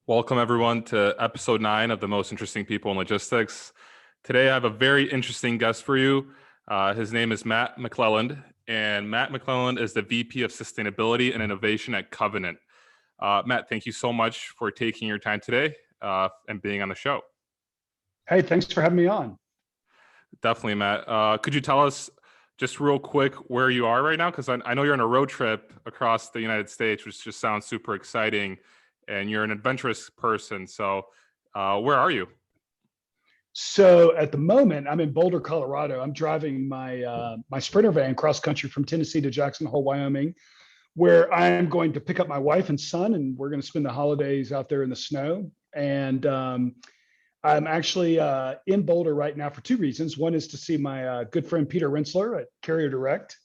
Welcome, everyone, to episode 9 of The Most Interesting People in Logistics. Today, I have a very interesting guest for you. His name is Matt McLelland, and Matt McLelland is the VP of Sustainability and Innovation at Covenant. Matt, thank you so much for taking your time today and being on the show. Hey, thanks for having me on. Definitely, Matt. Could you tell us just real quick where you are right now? Because I know you're on a road trip across the United States, which just sounds super exciting, and you're an adventurous person. So where are you? So at the moment, I'm in Boulder, Colorado. I'm driving my Sprinter van cross country from Tennessee to Jackson Hole, Wyoming, where I'm going to pick up my wife and son, and we're going to spend the holidays out there in the snow. And I'm actually in Boulder right now for two reasons. One is to see my good friend Peter Rensler at Carrier Direct,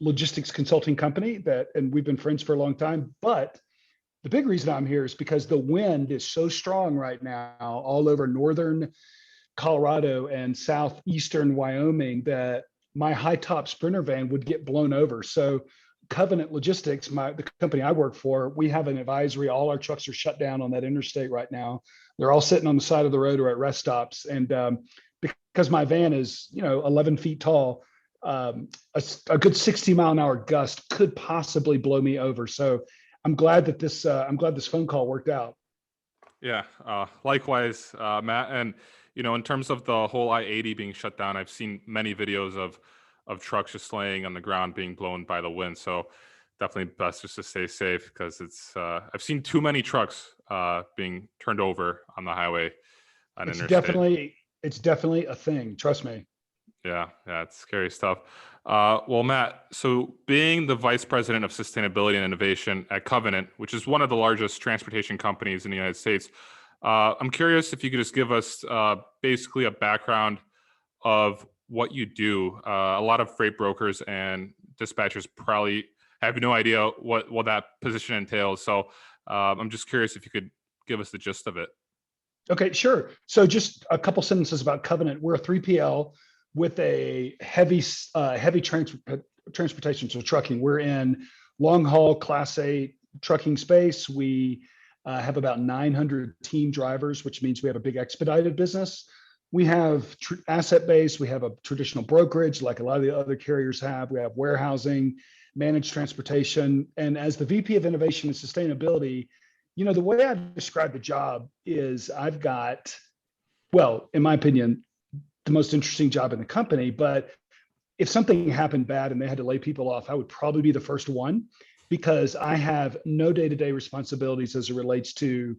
logistics consulting company and we've been friends for a long time. But the big reason I'm here is because the wind is so strong right now all over northern Colorado and southeastern Wyoming that my high top Sprinter van would get blown over. So Covenant Logistics, the company I work for, we have an advisory. All our trucks are shut down on that interstate right now. They're all sitting on the side of the road or at rest stops. And because my van is, 11 feet tall, a good 60-mile-an-hour gust could possibly blow me over. So I'm glad this phone call worked out. Yeah, likewise, Matt. And in terms of the whole I-80 being shut down, I've seen many videos of trucks just laying on the ground being blown by the wind. So definitely best just to stay safe because I've seen too many trucks being turned over on the highway on interstate. It's definitely a thing. Trust me. Yeah, it's scary stuff. Well, Matt, so being the Vice President of Sustainability and Innovation at Covenant, which is one of the largest transportation companies in the United States, I'm curious if you could just give us basically a background of what you do. A lot of freight brokers and dispatchers probably have no idea what that position entails. So I'm just curious if you could give us the gist of it. Okay, sure. So just a couple sentences about Covenant. We're a 3PL with a heavy transportation, so trucking. We're in long haul Class 8 trucking space. We have about 900 team drivers, which means we have a big expedited business. We have asset base. We have a traditional brokerage like a lot of the other carriers have. We have warehousing, managed transportation. And as the VP of Innovation and Sustainability, the way I describe the job is I've got, well, in my opinion, the most interesting job in the company. But if something happened bad and they had to lay people off, I would probably be the first one because I have no day-to-day responsibilities as it relates to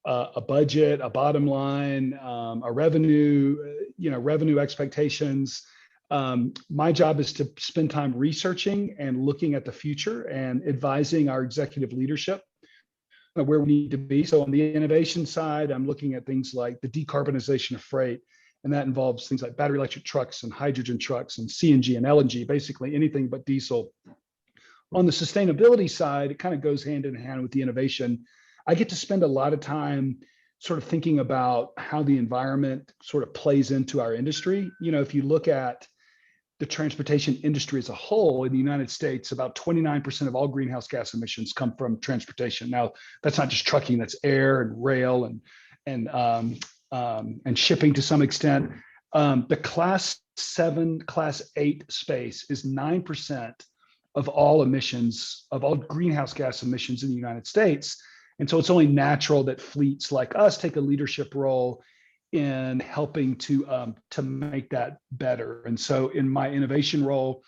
a budget, a bottom line, a revenue, revenue expectations. My job is to spend time researching and looking at the future and advising our executive leadership where we need to be. So on the innovation side, I'm looking at things like the decarbonization of freight. And that involves things like battery electric trucks and hydrogen trucks and CNG and LNG, basically anything but diesel. On the sustainability side, it kind of goes hand in hand with the innovation. I get to spend a lot of time sort of thinking about how the environment sort of plays into our industry. If you look at the transportation industry as a whole in the United States, about 29% of all greenhouse gas emissions come from transportation. Now, that's not just trucking, that's air and rail and shipping to some extent. The Class 7, Class 8 space is 9% of all emissions, of all greenhouse gas emissions in the United States. And so it's only natural that fleets like us take a leadership role in helping to make that better. And so in my innovation role,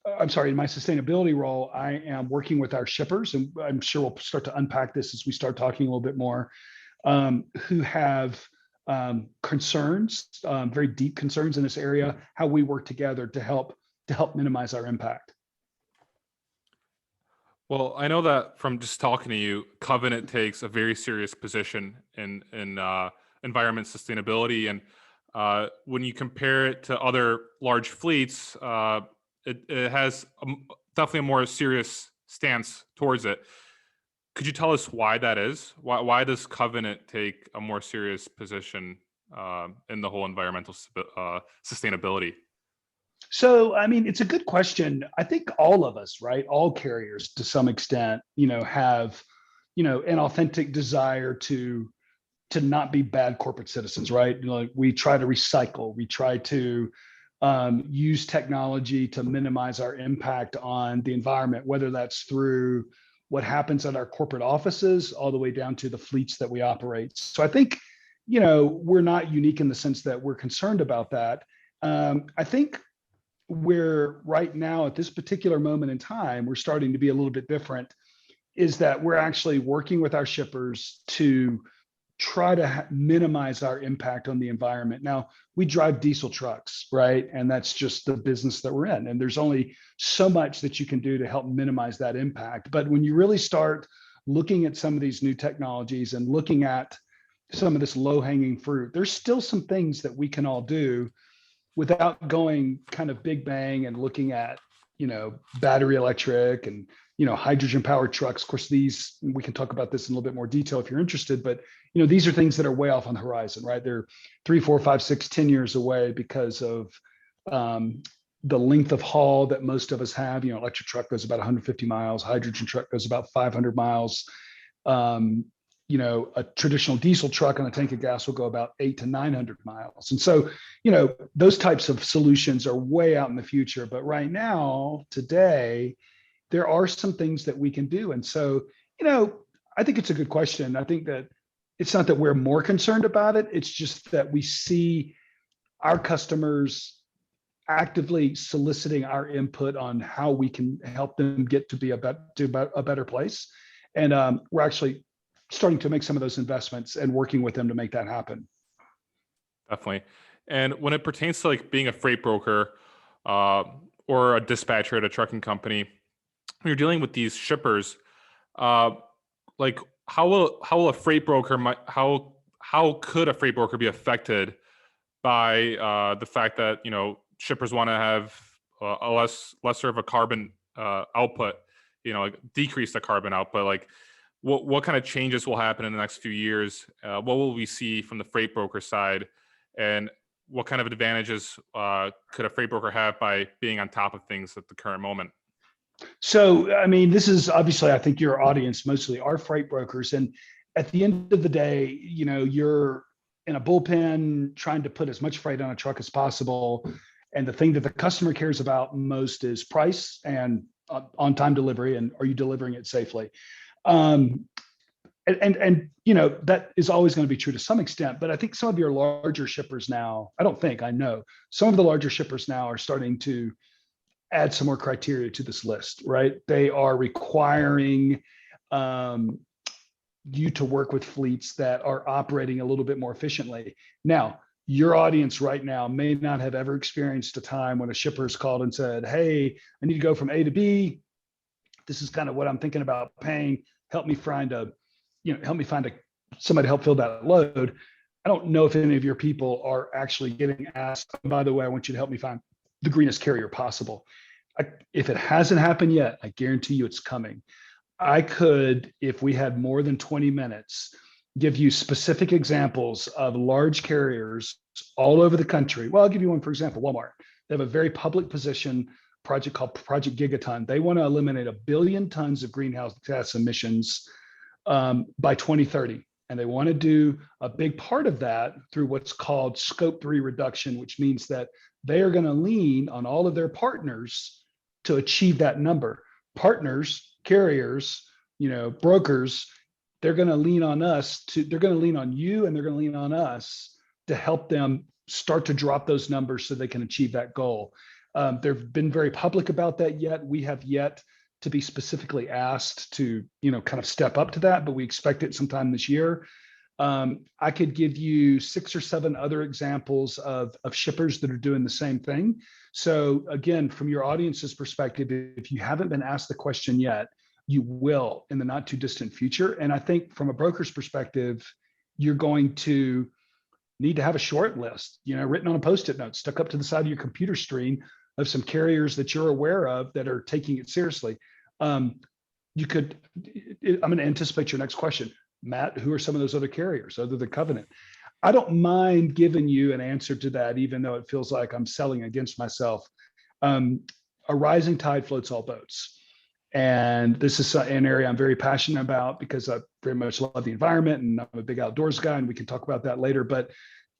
in my sustainability role, I am working with our shippers, and I'm sure we'll start to unpack this as we start talking a little bit more, who have concerns, very deep concerns in this area, how we work together to help minimize our impact. Well, I know that from just talking to you, Covenant takes a very serious position in environment sustainability, and when you compare it to other large fleets, it has definitely a more serious stance towards it. Could you tell us why that is? Why does Covenant take a more serious position in the whole environmental sustainability? So, I mean, it's a good question. I think all of us, right? All carriers to some extent, have an authentic desire to not be bad corporate citizens, right? Like we try to recycle, we try to use technology to minimize our impact on the environment, whether that's through what happens at our corporate offices all the way down to the fleets that we operate. So I think, we're not unique in the sense that we're concerned about that. I think we're right now at this particular moment in time, we're starting to be a little bit different, is that we're actually working with our shippers to try to minimize our impact on the environment. Now, we drive diesel trucks, right? And that's just the business that we're in. And there's only so much that you can do to help minimize that impact. But when you really start looking at some of these new technologies and looking at some of this low-hanging fruit, there's still some things that we can all do without going kind of big bang and looking at, battery electric and, hydrogen powered trucks. Of course, we can talk about this in a little bit more detail if you're interested, but, these are things that are way off on the horizon, right? They're 3, 4, 5, 6, 10 years away because of the length of haul that most of us have. Electric truck goes about 150 miles, hydrogen truck goes about 500 miles. A traditional diesel truck on a tank of gas will go about 800 to 900 miles. And so, those types of solutions are way out in the future. But right now, today, there are some things that we can do. And so, I think it's a good question. I think that it's not that we're more concerned about it. It's just that we see our customers actively soliciting our input on how we can help them get to be a better place. And we're actually starting to make some of those investments and working with them to make that happen. Definitely. And when it pertains to like being a freight broker or a dispatcher at a trucking company, when you're dealing with these shippers, like how will a freight broker how could a freight broker be affected by the fact that shippers want to have a lesser of a carbon output, like decrease the carbon output? Like what kind of changes will happen in the next few years? What will we see from the freight broker side, and what kind of advantages could a freight broker have by being on top of things at the current moment? So, I mean, this is obviously, I think your audience mostly are freight brokers. And at the end of the day, you're in a bullpen trying to put as much freight on a truck as possible. And the thing that the customer cares about most is price and on-time delivery. And are you delivering it safely? And that is always going to be true to some extent. But I think some of your larger shippers now, I know some of the larger shippers now are starting to add some more criteria to this list, right? They are requiring you to work with fleets that are operating a little bit more efficiently. Now, your audience right now may not have ever experienced a time when a shipper's called and said, "Hey, I need to go from A to B. This is kind of what I'm thinking about paying. Help me find somebody to help fill that load." I don't know if any of your people are actually getting asked, "By the way, I want you to help me find the greenest carrier possible." If it hasn't happened yet, I guarantee you it's coming. I could, if we had more than 20 minutes, give you specific examples of large carriers all over the country. Well, I'll give you one, for example, Walmart. They have a very public position project called Project Gigaton. They want to eliminate 1 billion tons of greenhouse gas emissions by 2030. And they want to do a big part of that through what's called Scope 3 reduction, which means that they are going to lean on all of their partners to achieve that number. Partners, carriers, brokers, they're going to lean on they're going to lean on you, and they're going to lean on us to help them start to drop those numbers so they can achieve that goal. They've been very public about that yet. We have yet to be specifically asked to, kind of step up to that, but we expect it sometime this year. I could give you 6 or 7 other examples of shippers that are doing the same thing. So again, from your audience's perspective, if you haven't been asked the question yet, you will in the not too distant future. And I think from a broker's perspective, you're going to need to have a short list, written on a Post-it note, stuck up to the side of your computer screen, of some carriers that you're aware of that are taking it seriously. I'm going to anticipate your next question. Matt, who are some of those other carriers other than Covenant? I don't mind giving you an answer to that, even though it feels like I'm selling against myself. A rising tide floats all boats. And this is an area I'm very passionate about because I very much love the environment and I'm a big outdoors guy, and we can talk about that later. But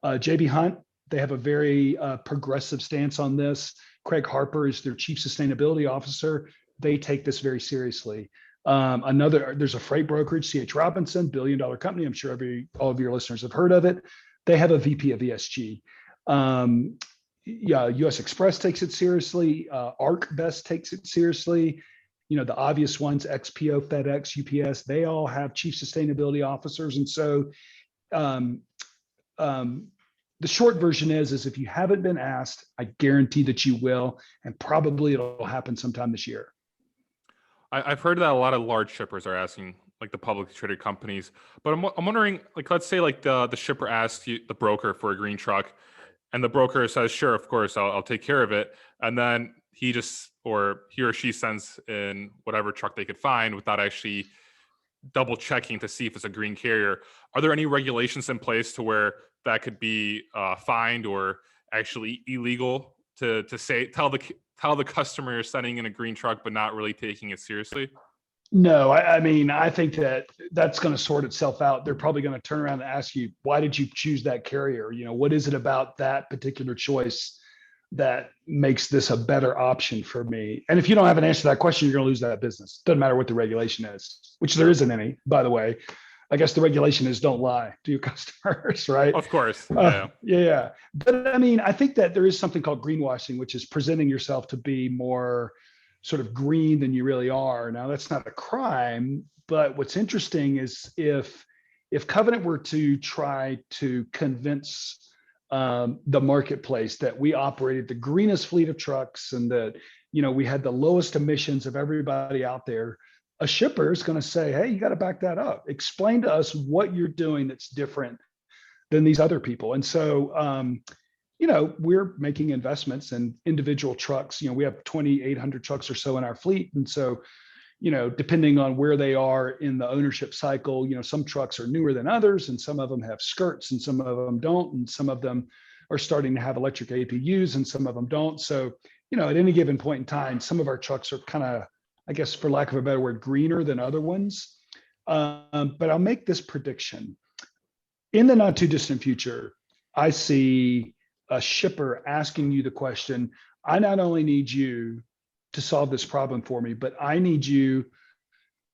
JB Hunt, they have a very progressive stance on this. Craig Harper is their chief sustainability officer. They take this very seriously. There's a freight brokerage, CH Robinson, $1 billion company. I'm sure all of your listeners have heard of it. They have a VP of ESG. US Express takes it seriously. ArcBest takes it seriously. The obvious ones, XPO, FedEx, UPS, they all have chief sustainability officers. And so the short version is if you haven't been asked, I guarantee that you will, and probably it'll happen sometime this year. I've heard that a lot of large shippers are asking, like the publicly traded companies, but I'm wondering, like, let's say like the shipper asks the broker for a green truck, and the broker says, sure, of course, I'll take care of it. And then he or she sends in whatever truck they could find without actually double checking to see if it's a green carrier. Are there any regulations in place to where that could be fined or actually illegal to tell the customer you're sending in a green truck but not really taking it seriously? No, I mean, I think that's going to sort itself out. They're probably going to turn around and ask you, why did you choose that carrier? What is it about that particular choice that makes this a better option for me? And if you don't have an answer to that question, you're going to lose that business. Doesn't matter what the regulation is, which there isn't any, by the way. I guess the regulation is don't lie to your customers, right? Of course. Yeah. But I mean, I think that there is something called greenwashing, which is presenting yourself to be more sort of green than you really are. Now, that's not a crime, but what's interesting is if Covenant were to try to convince the marketplace that we operated the greenest fleet of trucks and that we had the lowest emissions of everybody out there, a shipper is going to say, hey, you got to back that up. Explain to us what you're doing that's different than these other people. And so we're making investments in individual trucks. We have 2,800 trucks or so in our fleet. And so, depending on where they are in the ownership cycle, some trucks are newer than others, and some of them have skirts and some of them don't. And some of them are starting to have electric APUs and some of them don't. So, at any given point in time, some of our trucks are kind of, I guess, for lack of a better word, greener than other ones. But I'll make this prediction. In the not too distant future, I see a shipper asking you the question, I not only need you to solve this problem for me, but I need you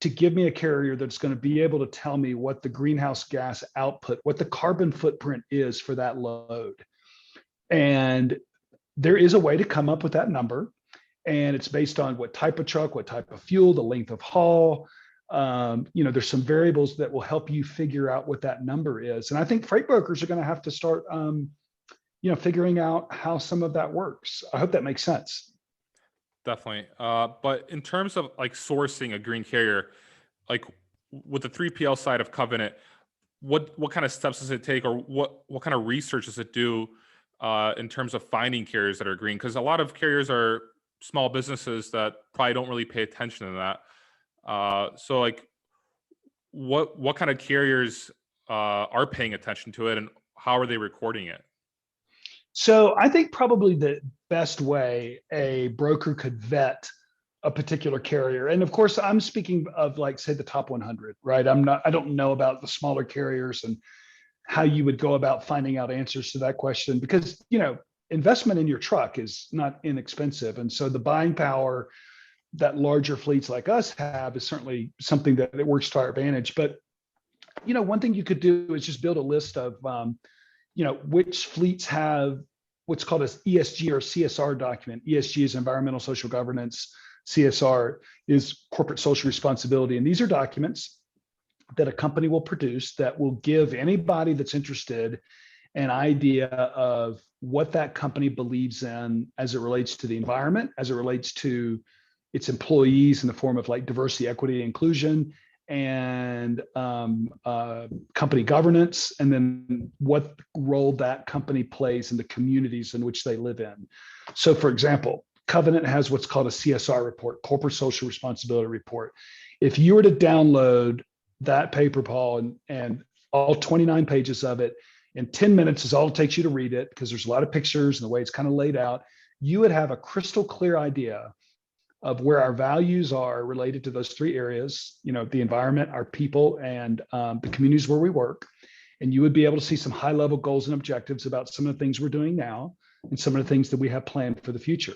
to give me a carrier that's going to be able to tell me what the greenhouse gas output, what the carbon footprint is for that load. And there is a way to come up with that number. And it's based on what type of truck, what type of fuel, the length of haul. There's some variables that will help you figure out what that number is. And I think freight brokers are going to have to start figuring out how some of that works. I hope that makes sense. Definitely. But in terms of like sourcing a green carrier, like with the 3PL side of Covenant, what kind of steps does it take, or what kind of research does it do in terms of finding carriers that are green? Because a lot of carriers are small businesses that probably don't really pay attention to that. So like what kind of carriers are paying attention to it, and how are they recording it? So I think probably the best way a broker could vet a particular carrier, and of course I'm speaking of, like, say, the top 100, right? I don't know about the smaller carriers and how you would go about finding out answers to that question, because investment in your truck is not inexpensive. And so the buying power that larger fleets like us have is certainly something that works to our advantage. But one thing you could do is just build a list of which fleets have what's called an ESG or CSR document. ESG is environmental social governance. CSR is corporate social responsibility. And these are documents that a company will produce that will give anybody that's interested an idea of what that company believes in as it relates to the environment, as it relates to its employees in the form of like diversity, equity, inclusion, and company governance, and then what role that company plays in the communities in which they live in. So, for example, Covenant has what's called a CSR report, corporate social responsibility report. If you were to download that paper, Paul, and all 29 pages of it, in 10 minutes is all it takes you to read it, because there's a lot of pictures and the way it's kind of laid out, you would have a crystal clear idea of where our values are related to those three areas, the environment, our people, and the communities where we work. And you would be able to see some high level goals and objectives about some of the things we're doing now and some of the things that we have planned for the future.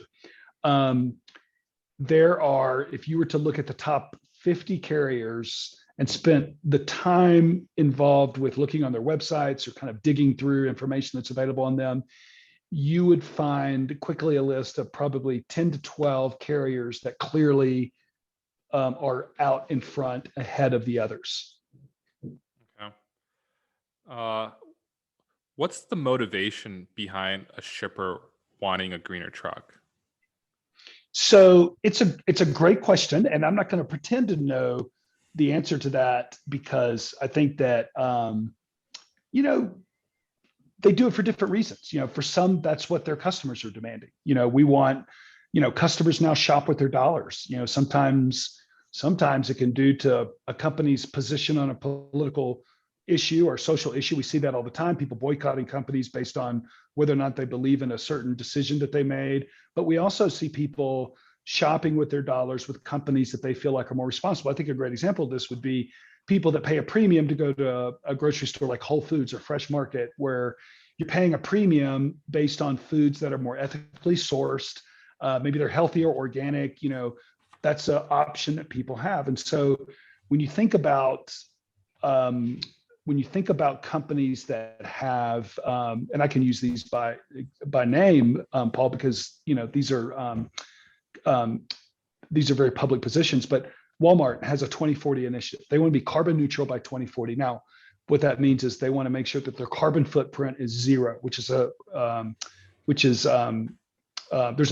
There are, if you were to look at the top 50 carriers and spent the time involved with looking on their websites or kind of digging through information that's available on them, you would find quickly a list of probably 10 to 12 carriers that clearly are out in front ahead of the others. Okay. What's the motivation behind a shipper wanting a greener truck? So it's a great question, and I'm not going to pretend to know the answer to that, because I think that they do it for different reasons. For some, that's what their customers are demanding. We want customers now shop with their dollars. Sometimes it can due to a company's position on a political issue or social issue. We see that all the time, people boycotting companies based on whether or not they believe in a certain decision that they made. But we also see people shopping with their dollars with companies that they feel like are more responsible. I think a great example of this would be people that pay a premium to go to a grocery store like Whole Foods or Fresh Market, where you're paying a premium based on foods that are more ethically sourced. Maybe they're healthier, organic. That's an option that people have. And so when you think about companies that have, and I can use these by name, Paul, because these are very public positions. But Walmart has a 2040 initiative. They want to be carbon neutral by 2040. Now, what that means is they want to make sure that their carbon footprint is zero, there's a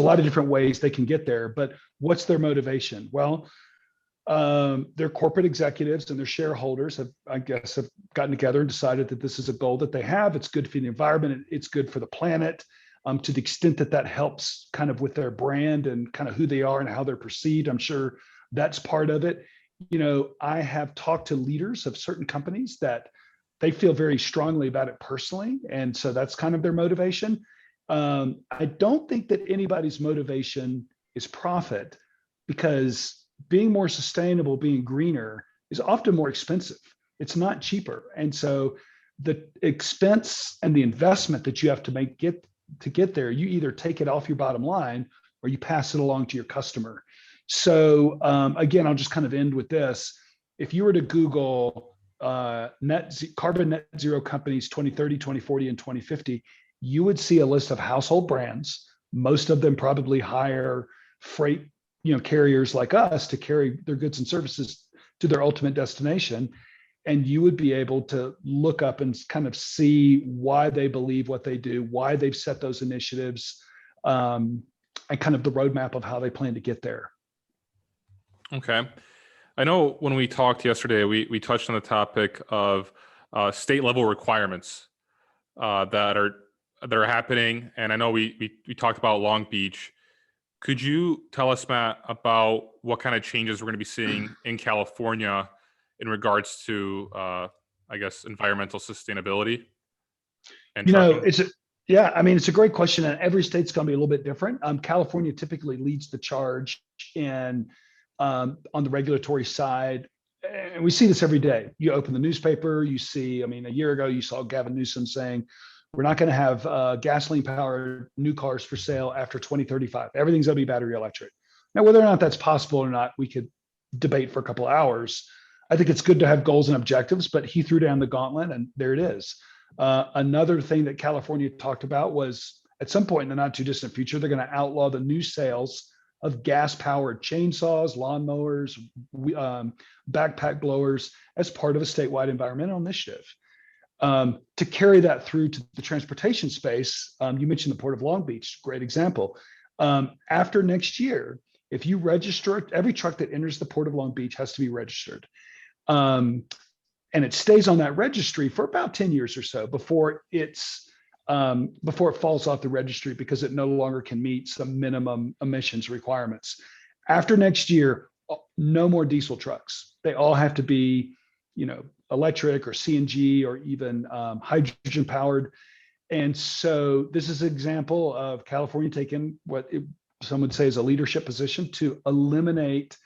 lot of different ways they can get there. But what's their motivation? Well, their corporate executives and their shareholders have gotten together and decided that this is a goal that they have. It's good for the environment. It's good for the planet. To the extent that that helps kind of with their brand and kind of who they are and how they're perceived, I'm sure that's part of it. I have talked to leaders of certain companies that they feel very strongly about it personally. And so that's kind of their motivation. I don't think that anybody's motivation is profit, because being more sustainable, being greener is often more expensive. It's not cheaper. And so the expense and the investment that you have to make to get there, you either take it off your bottom line or you pass it along to your customer. So again, I'll just kind of end with this. If you were to Google carbon net zero companies 2030, 2040, and 2050, you would see a list of household brands. Most of them probably hire freight carriers like us to carry their goods and services to their ultimate destination. And you would be able to look up and kind of see why they believe what they do, why they've set those initiatives, and kind of the roadmap of how they plan to get there. Okay. I know when we talked yesterday, we touched on the topic of state level requirements that are happening. And I know we talked about Long Beach. Could you tell us, Matt, about what kind of changes we're going to be seeing in California in regards to, environmental sustainability? And it's a great question, and every state's going to be a little bit different. California typically leads the charge in on the regulatory side, and we see this every day. You open the newspaper, you see. A year ago, you saw Gavin Newsom saying, "We're not going to have gasoline-powered new cars for sale after 2035. Everything's going to be battery electric." Now, whether or not that's possible or not, we could debate for a couple of hours. I think it's good to have goals and objectives, but he threw down the gauntlet, and there it is. Another thing that California talked about was, at some point in the not too distant future, they're going to outlaw the new sales of gas-powered chainsaws, lawnmowers, backpack blowers as part of a statewide environmental initiative. To carry that through to the transportation space, you mentioned the Port of Long Beach, great example. After next year, if you register, every truck that enters the Port of Long Beach has to be registered. And it stays on that registry for about 10 years or so before it falls off the registry, because it no longer can meet some minimum emissions requirements. After next year, no more diesel trucks. They all have to be, electric or CNG or even hydrogen powered. And so this is an example of California taking what it some would say is a leadership position, to eliminate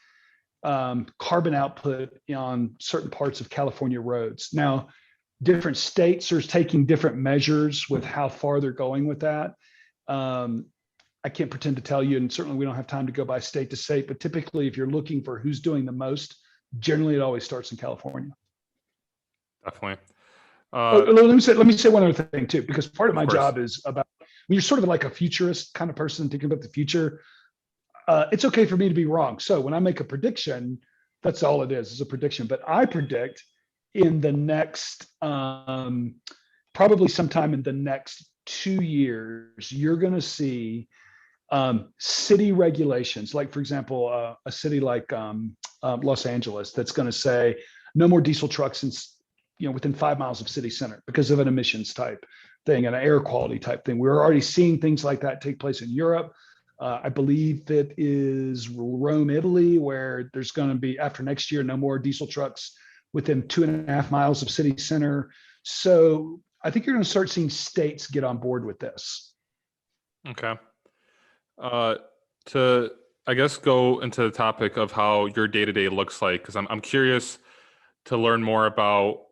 carbon output on certain parts of California roads. Now, different states are taking different measures with how far they're going with that. I can't pretend to tell you, and certainly we don't have time to go by state to state, but typically if you're looking for who's doing the most, generally it always starts in California. Definitely. Let me say one other thing too, because part of my course. job is about, when you're sort of like a futurist kind of person thinking about the future, it's okay for me to be wrong. So when I make a prediction, that's all it is a prediction. But I predict in the next, probably sometime in the next 2 years, you're going to see city regulations. Like, for example, a city like Los Angeles that's going to say no more diesel trucks within 5 miles of city center because of an emissions type thing and an air quality type thing. We're already seeing things like that take place in Europe. I believe it is Rome, Italy, where there's going to be, after next year, no more diesel trucks within 2.5 miles of city center. So I think you're going to start seeing states get on board with this. Okay. To, I guess, go into the topic of how your day-to-day looks like, because I'm curious to learn more about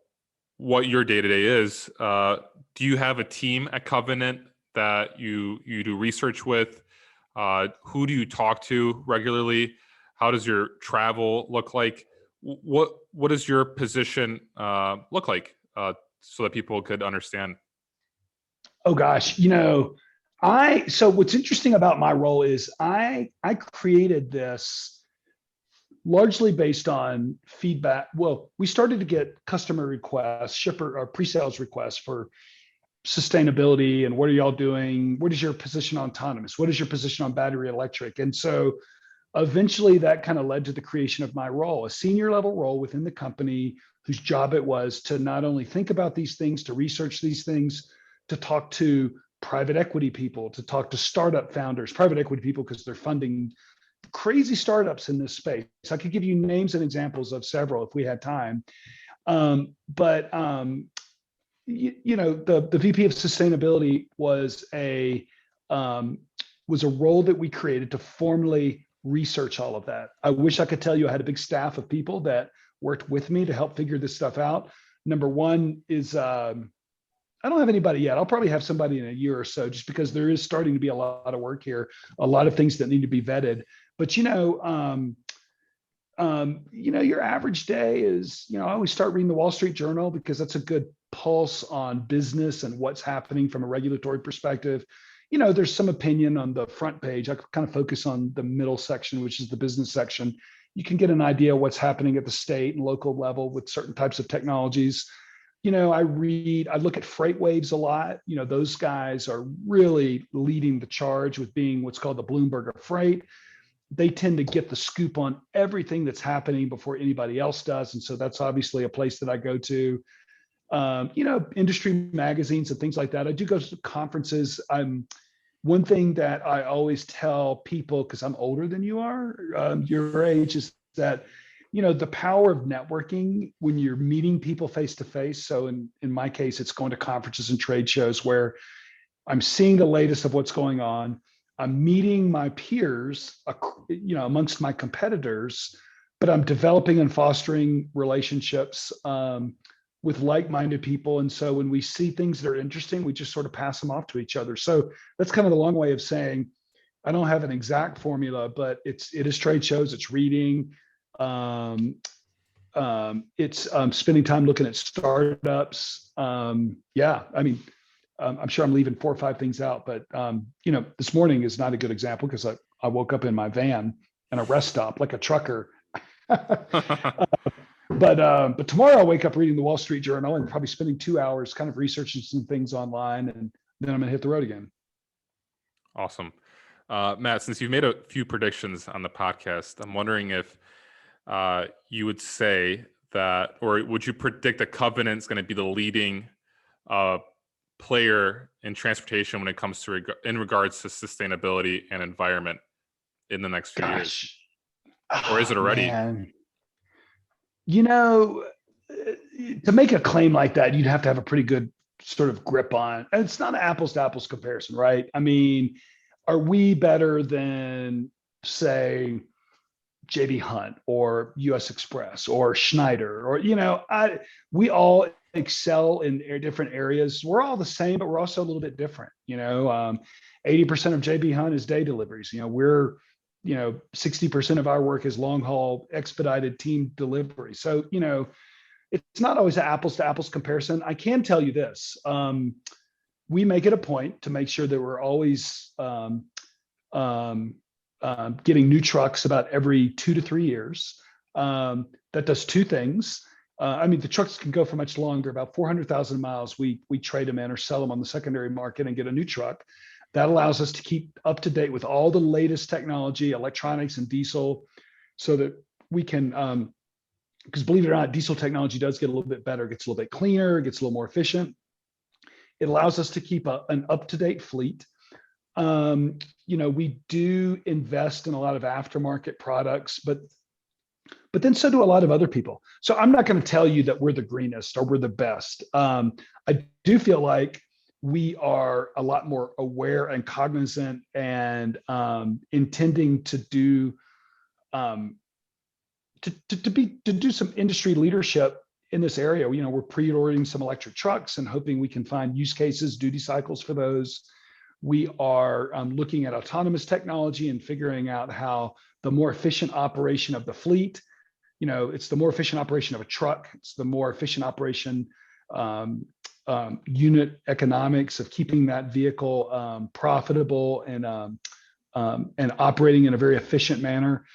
what your day-to-day is. Do you have a team at Covenant that you do research with? Who do you talk to regularly? How does your travel look like? What does your position look like, so that people could understand? Oh gosh, so what's interesting about my role is I created this largely based on feedback. Well, we started to get customer requests, shipper or pre-sales requests for sustainability and what are y'all doing? What is your position on autonomous? What is your position on battery electric? And so eventually that kind of led to the creation of my role, a senior level role within the company whose job it was to not only think about these things, to research these things, to talk to private equity people, to talk to startup founders, private equity people, because they're funding crazy startups in this space. I could give you names and examples of several if we had time. The VP of sustainability was a role that we created to formally research all of that. I wish I could tell you I had a big staff of people that worked with me to help figure this stuff out. Number one is I don't have anybody yet. I'll probably have somebody in a year or so, just because there is starting to be a lot of work here, a lot of things that need to be vetted. But your average day is, I always start reading the Wall Street Journal because that's a good pulse on business and what's happening from a regulatory perspective. There's some opinion on the front page. I kind of focus on the middle section, which is the business section. You can get an idea of what's happening at the state and local level with certain types of technologies. I look at freight waves a lot. Those guys are really leading the charge with being what's called the Bloomberg of freight. They tend to get the scoop on everything that's happening before anybody else does. And so that's obviously a place that I go to. Industry magazines and things like that. I do go to conferences. One thing that I always tell people, because I'm older than you are, your age, is that, the power of networking when you're meeting people face to face. So in my case, it's going to conferences and trade shows where I'm seeing the latest of what's going on. I'm meeting my peers, amongst my competitors, but I'm developing and fostering relationships with like-minded people. And so when we see things that are interesting, we just sort of pass them off to each other. So that's kind of the long way of saying, I don't have an exact formula, but it is trade shows, it's reading, it's spending time looking at startups. I'm sure I'm leaving 4 or 5 things out, but this morning is not a good example because I woke up in my van in a rest stop like a trucker. But tomorrow I'll wake up reading the Wall Street Journal and probably spending 2 hours kind of researching some things online, and then I'm gonna hit the road again. Awesome. Matt, since you've made a few predictions on the podcast, I'm wondering if you would say that, or would you predict that Covenant is going to be the leading player in transportation when it comes to in regards to sustainability and environment in the next few years? Or is it already? Man. To make a claim like that, you'd have to have a pretty good sort of grip on, and it's not an apples to apples comparison, right? I mean, are we better than, say, JB Hunt or US Express or Schneider? Or, we all excel in different areas. We're all the same, but we're also a little bit different. 80% of JB Hunt is day deliveries. We're 60% of our work is long haul expedited team delivery. So, it's not always an apples to apples comparison. I can tell you this. We make it a point to make sure that we're always getting new trucks about every 2 to 3 years. That does two things. The trucks can go for much longer, about 400,000 miles. We trade them in or sell them on the secondary market and get a new truck. That allows us to keep up to date with all the latest technology, electronics and diesel, so that we can, because believe it or not, diesel technology does get a little bit better, gets a little bit cleaner, gets a little more efficient. It allows us to keep an up-to-date fleet. We do invest in a lot of aftermarket products, but then so do a lot of other people. So I'm not going to tell you that we're the greenest or we're the best. I do feel like we are a lot more aware and cognizant and intending to do to do some industry leadership in this area. We're pre-ordering some electric trucks and hoping we can find use cases, duty cycles for those. We are looking at autonomous technology and figuring out how the more efficient operation of the fleet, it's the more efficient operation of a truck. It's the more efficient operation, unit economics of keeping that vehicle profitable and operating in a very efficient manner.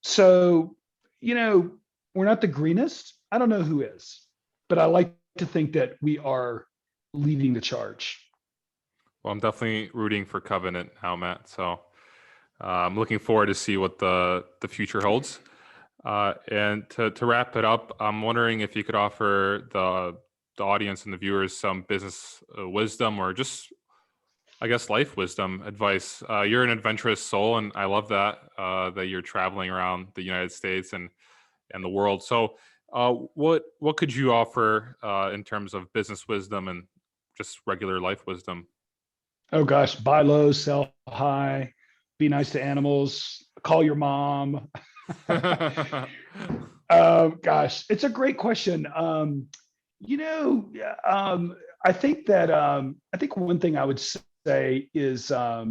So, we're not the greenest. I don't know who is, but I like to think that we are leading the charge. Well, I'm definitely rooting for Covenant now, Matt. So I'm looking forward to see what the future holds. And to wrap it up, I'm wondering if you could offer the audience and the viewers some business wisdom or just, I guess, life wisdom advice. You're an adventurous soul, and I love that you're traveling around the United States and the world. So what could you offer in terms of business wisdom and just regular life wisdom? Oh gosh, buy low, sell high, be nice to animals, call your mom. Gosh, it's a great question. I think one thing I would say is, I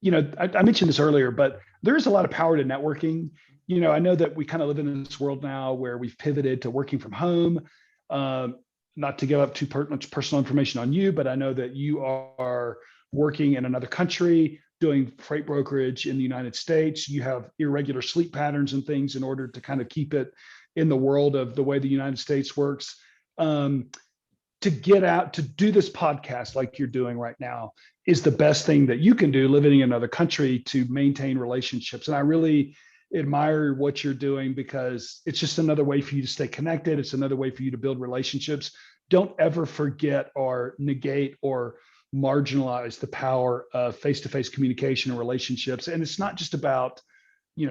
mentioned this earlier, but there is a lot of power to networking. I know that we kind of live in this world now where we've pivoted to working from home. Not to give up too much personal information on you, but I know that you are working in another country, doing freight brokerage in the United States. You have irregular sleep patterns and things in order to kind of keep it in the world of the way the United States works. To get out to do this podcast like you're doing right now is the best thing that you can do living in another country to maintain relationships. And I really admire what you're doing because it's just another way for you to stay connected. It's another way for you to build relationships. Don't ever forget or negate or marginalize the power of face-to-face communication and relationships. And it's not just about,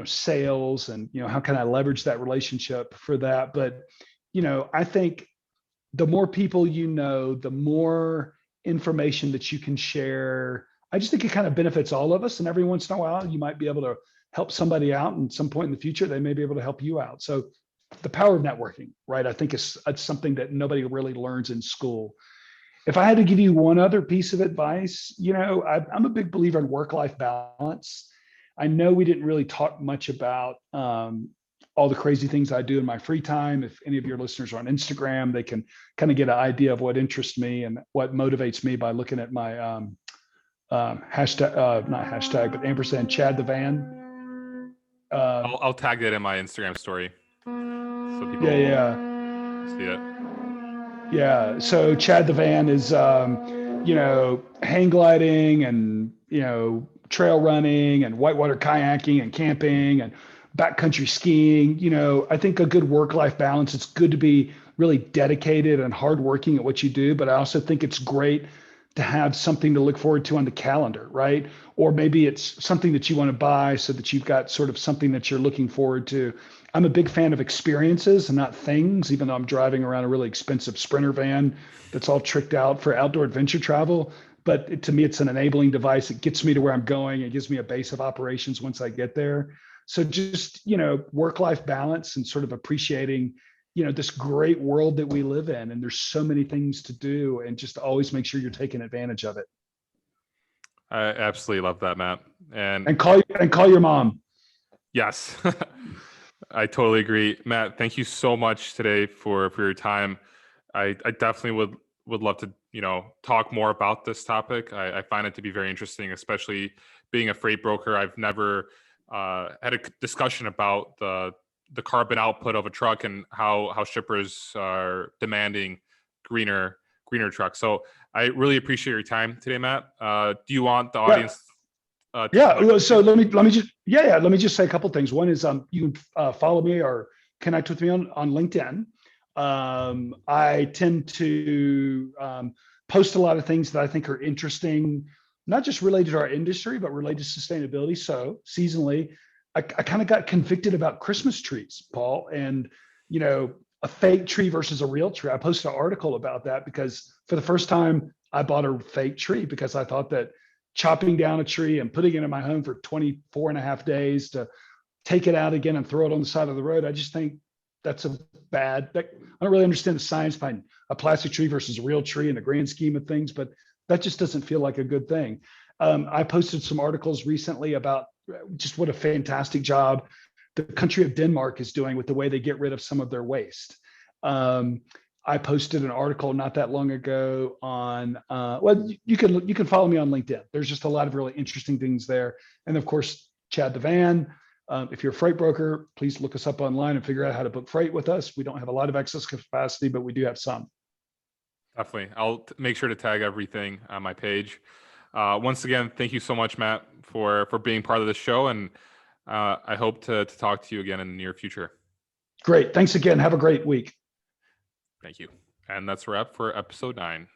sales and, how can I leverage that relationship for that? But, I think the more people the more information that you can share. I just think it kind of benefits all of us. And every once in a while, you might be able to help somebody out, and some point in the future, they may be able to help you out. So the power of networking, right? I think it's something that nobody really learns in school. If I had to give you one other piece of advice, I'm a big believer in work-life balance. I know we didn't really talk much about all the crazy things I do in my free time. If any of your listeners are on Instagram, they can kind of get an idea of what interests me and what motivates me by looking at my hashtag, not hashtag, but ampersand Chad the Van. I'll tag that in my Instagram story so people see it. Yeah. So Chad the Van is, hang gliding and, trail running and whitewater kayaking and camping and backcountry skiing. I think a good work-life balance, it's good to be really dedicated and hardworking at what you do, but I also think it's great to have something to look forward to on the calendar, right? Or maybe it's something that you want to buy so that you've got sort of something that you're looking forward to. I'm a big fan of experiences and not things, even though I'm driving around a really expensive Sprinter van that's all tricked out for outdoor adventure travel. but to me, it's an enabling device. It gets me to where I'm going. It gives me a base of operations once I get there. So just, work-life balance and sort of appreciating, this great world that we live in. And there's so many things to do, and just always make sure you're taking advantage of it. I absolutely love that, Matt. And call your mom. Yes, I totally agree. Matt, thank you so much today for your time. I definitely would love to, talk more about this topic. I find it to be very interesting, especially being a freight broker. I've never had a discussion about the carbon output of a truck and how shippers are demanding greener trucks. So I really appreciate your time today, Matt. Do you want the audience? So let me just say a couple things. One is you can follow me or connect with me on LinkedIn. I tend to post a lot of things that I think are interesting, not just related to our industry, but related to sustainability. So seasonally, I kind of got convicted about Christmas trees, Paul, and a fake tree versus a real tree. I posted an article about that because for the first time I bought a fake tree because I thought that chopping down a tree and putting it in my home for 24 and a half days to take it out again and throw it on the side of the road, I just think that's I don't really understand the science behind a plastic tree versus a real tree in the grand scheme of things, but that just doesn't feel like a good thing. I posted some articles recently about just what a fantastic job the country of Denmark is doing with the way they get rid of some of their waste. I posted an article not that long ago on, you can follow me on LinkedIn. There's just a lot of really interesting things there. And of course, Chad Devan, if you're a freight broker, please look us up online and figure out how to book freight with us. We don't have a lot of excess capacity, but we do have some. Definitely. I'll make sure to tag everything on my page. Once again, thank you so much, Matt, for being part of the show. And I hope to talk to you again in the near future. Great. Thanks again. Have a great week. Thank you. And that's a wrap for episode 9.